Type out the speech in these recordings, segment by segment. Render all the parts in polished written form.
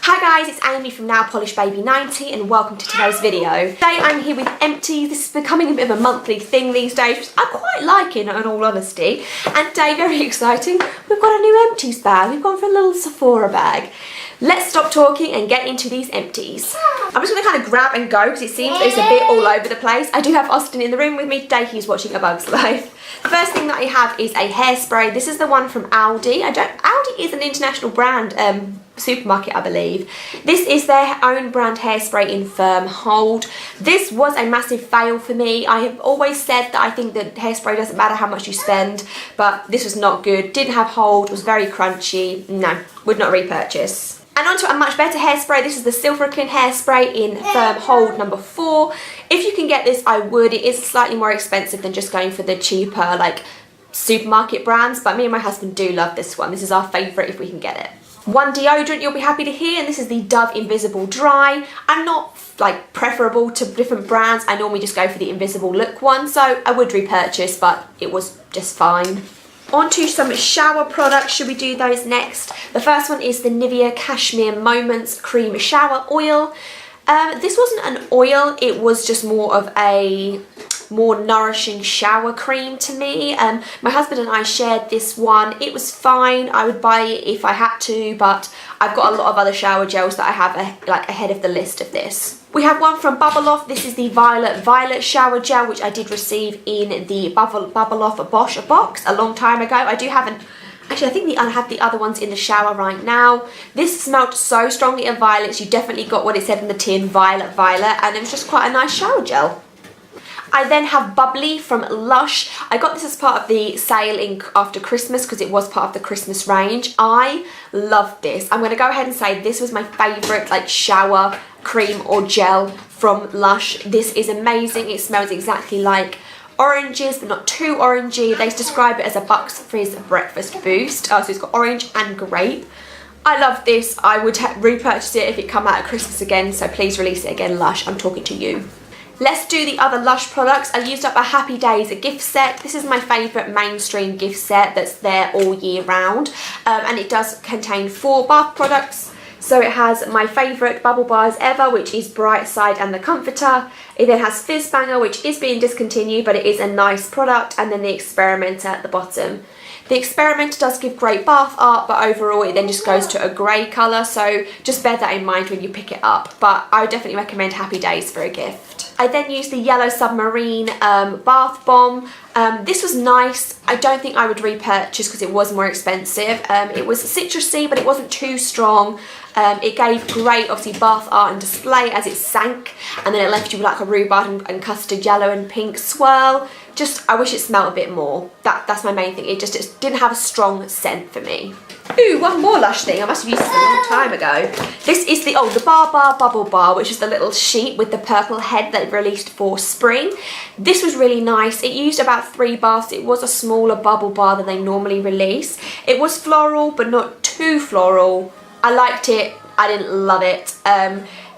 Hi guys, it's Amy from Now Polish Baby 90 and welcome to today's video. Today I'm here with Empties. This is becoming a bit of a monthly thing these days, which I'm quite liking in all honesty. And today, very exciting, we've got a new Empties bag. We've gone for a little Sephora bag. Let's stop talking and get into these Empties. I'm just going to kind of grab and go because it seems it's a bit all over the place. I do have Austin in the room with me today. He's watching A Bug's Life. The first thing that I have is a hairspray. This is the one from Aldi. Aldi is an international brand supermarket, I believe. This is their own brand hairspray in Firm Hold. This was a massive fail for me. I have always said that I think that hairspray doesn't matter how much you spend, but this was not good. Didn't have hold, was very crunchy. No, would not repurchase. And onto a much better hairspray. This is the Silver Clean hairspray in Firm Hold number 4. If you can get this, I would. It is slightly more expensive than just going for the cheaper like supermarket brands, but me and my husband do love this one. This is our favourite if we can get it. One deodorant you'll be happy to hear, and this is the Dove Invisible Dry. I'm not like preferable to different brands. I normally just go for the Invisible Look one, so I would repurchase, but it was just fine. On to some shower products. Should we do those next? The first one is the Nivea Cashmere Moments Cream Shower Oil. This wasn't an oil, it was just more of a more nourishing shower cream to me. My husband and I shared this one. It was fine. I would buy it if I had to, but I've got a lot of other shower gels that I have ahead of the list of this. We have one from Bubble Off. This is the Violet Shower Gel, which I did receive in the Bubble Off Bosch box a long time ago. I do have an... Actually, I think I have the other ones in the shower right now. This smelled so strongly of violets. You definitely got what it said in the tin, Violet, and it was just quite a nice shower gel. I then have Bubbly from Lush. I got this as part of the sale after Christmas because it was part of the Christmas range. I love this. I'm going to go ahead and say this was my favourite like shower cream or gel from Lush. This is amazing. It smells exactly like oranges, but not too orangey. They describe it as a Bucks Fizz breakfast boost. So it's got orange and grape. I love this. I would repurchase it if it come out at Christmas again, so please release it again, Lush. I'm talking to you. Let's do the other Lush products. I used up a Happy Days gift set. This is my favourite mainstream gift set that's there all year round. And it does contain 4 bath products. So it has my favourite bubble bars ever, which is Bright Side and the Comforter. It then has Fizz Banger, which is being discontinued, but it is a nice product. And then the Experimenter at the bottom. The Experimenter does give great bath art, but overall it then just goes to a grey colour. So just bear that in mind when you pick it up. But I would definitely recommend Happy Days for a gift. I then used the Yellow Submarine bath bomb. This was nice. I don't think I would repurchase because it was more expensive. It was citrusy, but it wasn't too strong. It gave great, obviously, bath art and display as it sank, and then it left you with like a rhubarb and custard yellow and pink swirl. Just, I wish it smelled a bit more. That's my main thing. It just didn't have a strong scent for me. Ooh, one more Lush thing. I must have used this a long time ago. This is the Bar Bubble Bar, which is the little sheet with the purple head that released for spring. This was really nice. It used about 3 baths. It was a smaller bubble bar than they normally release. It was floral, but not too floral. I liked it. I didn't love it.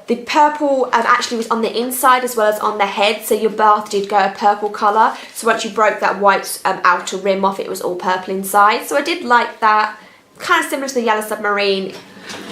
The purple actually was on the inside as well as on the head, so your bath did go a purple colour. So once you broke that white outer rim off, it was all purple inside. So I did like that. Kind of similar to the Yellow Submarine.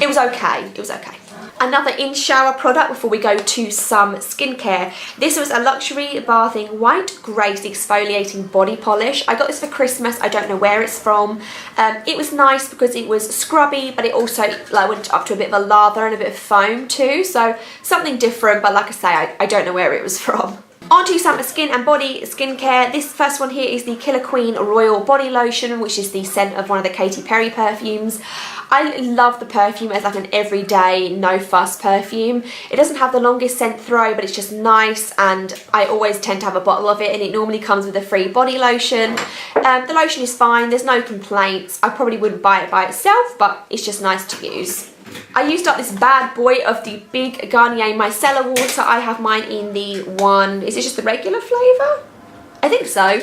It was okay. It was okay. Another in-shower product before we go to some skincare. This was a luxury bathing white Grace exfoliating body polish. I got this for Christmas. I don't know where it's from. It was nice because it was scrubby, but it also like went up to a bit of a lather and a bit of foam too. So something different, but like I say, I don't know where it was from. On to some skin and body skincare. This first one here is the Killer Queen Royal Body Lotion, which is the scent of one of the Katy Perry perfumes. I love the perfume as like an everyday, no fuss perfume. It doesn't have the longest scent throw, but it's just nice, and I always tend to have a bottle of it, and it normally comes with a free body lotion. The lotion is fine, there's no complaints. I probably wouldn't buy it by itself, but it's just nice to use. I used up this bad boy of the big Garnier Micellar water. I have mine in the one, is it just the regular flavour? I think so.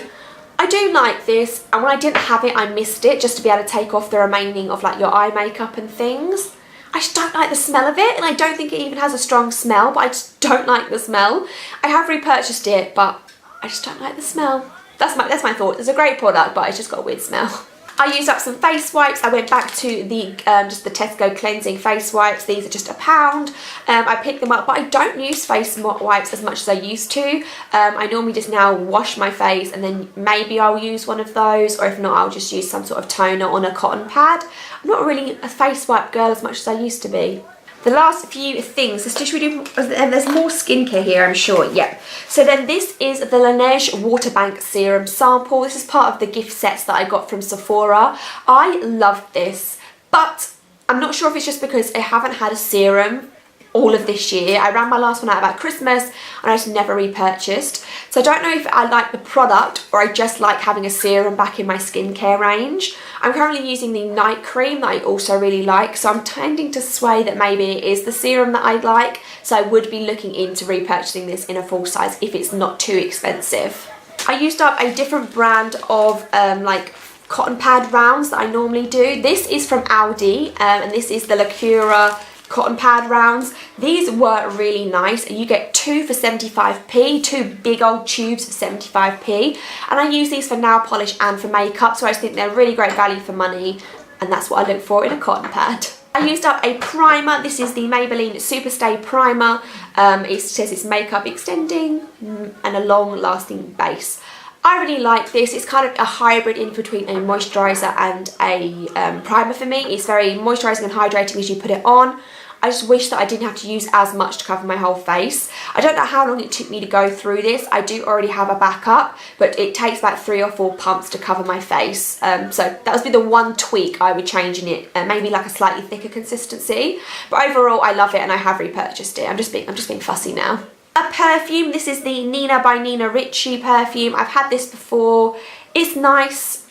I do like this, and when I didn't have it, I missed it just to be able to take off the remaining of like your eye makeup and things. I just don't like the smell of it, and I don't think it even has a strong smell, but I just don't like the smell. I have repurchased it, but I just don't like the smell. That's my thought. It's a great product, but it's just got a weird smell. I used up some face wipes. I went back to the just the Tesco cleansing face wipes. These are just £1. I picked them up, but I don't use face wipes as much as I used to. I normally just now wash my face and then maybe I'll use one of those, or if not I'll just use some sort of toner on a cotton pad. I'm not really a face wipe girl as much as I used to be. The last few things, and there's more skincare here, I'm sure, yep. So then this is the Laneige Water Bank Serum sample. This is part of the gift sets that I got from Sephora. I love this, but I'm not sure if it's just because I haven't had a serum all of this year. I ran my last one out about Christmas and I just never repurchased. So I don't know if I like the product or I just like having a serum back in my skincare range. I'm currently using the night cream that I also really like, so I'm tending to sway that maybe it is the serum that I like, so I would be looking into repurchasing this in a full size if it's not too expensive. I used up a different brand of like cotton pad rounds that I normally do. This is from Aldi and this is the Lacura cotton pad rounds. These were really nice. You get 2 for 75p, 2 big old tubes for 75p, and I use these for nail polish and for makeup, so I just think they're really great value for money, and that's what I look for in a cotton pad. I used up a primer. This is the Maybelline Superstay Primer. It says it's makeup extending and a long lasting base. I really like this. It's kind of a hybrid in between a moisturiser and a primer for me. It's very moisturising and hydrating as you put it on. I just wish that I didn't have to use as much to cover my whole face. I don't know how long it took me to go through this. I do already have a backup, but it takes about 3 or 4 pumps to cover my face. So that would be the one tweak I would change in it, maybe like a slightly thicker consistency. But overall, I love it and I have repurchased it. I'm just being fussy now. A perfume. This is the Nina by Nina Ricci perfume. I've had this before. It's nice.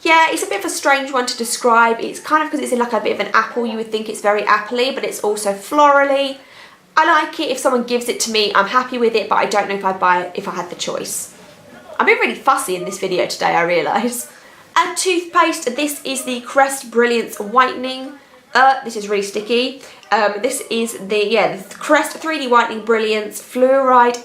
Yeah, it's a bit of a strange one to describe. It's kind of because it's in like a bit of an apple. You would think it's very apple-y, but it's also florally. I like it. If someone gives it to me, I'm happy with it, but I don't know if I'd buy it if I had the choice. I'm being really fussy in this video today, I realise. A toothpaste. This is the Crest Brilliance Whitening. This is really sticky. This is the Crest 3D Whitening Brilliance Fluoride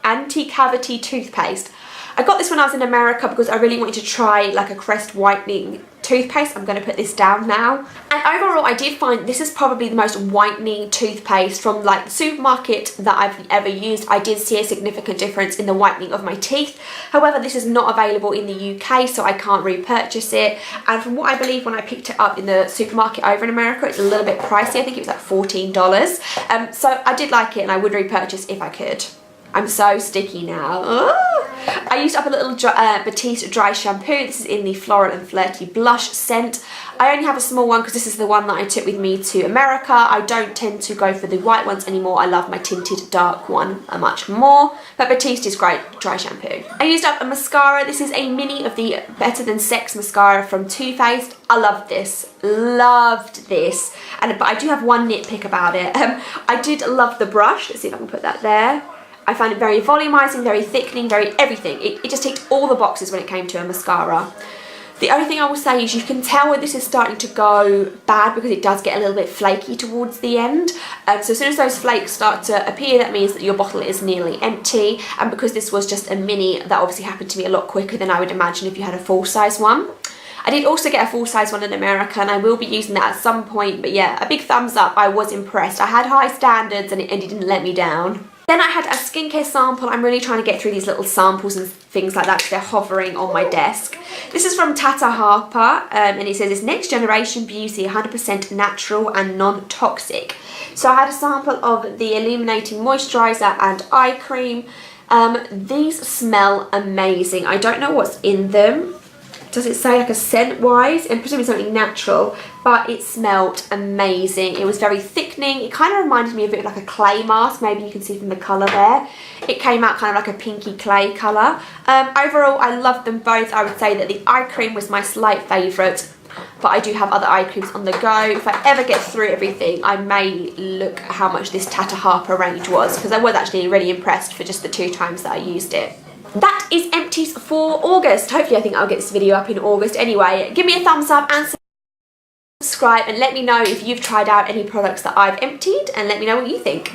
Anti-Cavity Toothpaste. I got this when I was in America because I really wanted to try like a Crest whitening toothpaste. I'm going to put this down now. And overall, I did find this is probably the most whitening toothpaste from like the supermarket that I've ever used. I did see a significant difference in the whitening of my teeth. However, this is not available in the UK, so I can't repurchase it. And from what I believe, when I picked it up in the supermarket over in America, it's a little bit pricey. I think it was like $14. So I did like it and I would repurchase if I could. I'm so sticky now. Oh. I used up a little Batiste dry shampoo. This is in the Floral and Flirty Blush scent. I only have a small one because this is the one that I took with me to America. I don't tend to go for the white ones anymore. I love my tinted dark one much more. But Batiste is great dry shampoo. I used up a mascara. This is a mini of the Better Than Sex mascara from Too Faced. I love this. Loved this. But I do have one nitpick about it. I did love the brush. Let's see if I can put that there. I found it very volumizing, very thickening, very everything. It just ticked all the boxes when it came to a mascara. The only thing I will say is you can tell when this is starting to go bad because it does get a little bit flaky towards the end. So as soon as those flakes start to appear, that means that your bottle is nearly empty. And because this was just a mini, that obviously happened to me a lot quicker than I would imagine if you had a full-size one. I did also get a full-size one in America and I will be using that at some point. But yeah, a big thumbs up. I was impressed. I had high standards and it didn't let me down. Then I had a skincare sample. I'm really trying to get through these little samples and things like that because they're hovering on my desk. This is from Tata Harper and it says it's Next Generation Beauty, 100% natural and non-toxic. So I had a sample of the Illuminating Moisturiser and Eye Cream. These smell amazing. I don't know what's in them. Does it say like a scent wise? And presumably something natural, but it smelled amazing. It was very thickening. It kind of reminded me of it like a clay mask. Maybe you can see from the colour there. It came out kind of like a pinky clay colour. Overall, I loved them both. I would say that the eye cream was my slight favourite, but I do have other eye creams on the go. If I ever get through everything, I may look at how much this Tata Harper range was because I was actually really impressed for just the 2 times that I used it. That is Empties for August. Hopefully I think I'll get this video up in August anyway. Give me a thumbs up and subscribe and let me know if you've tried out any products that I've emptied and let me know what you think.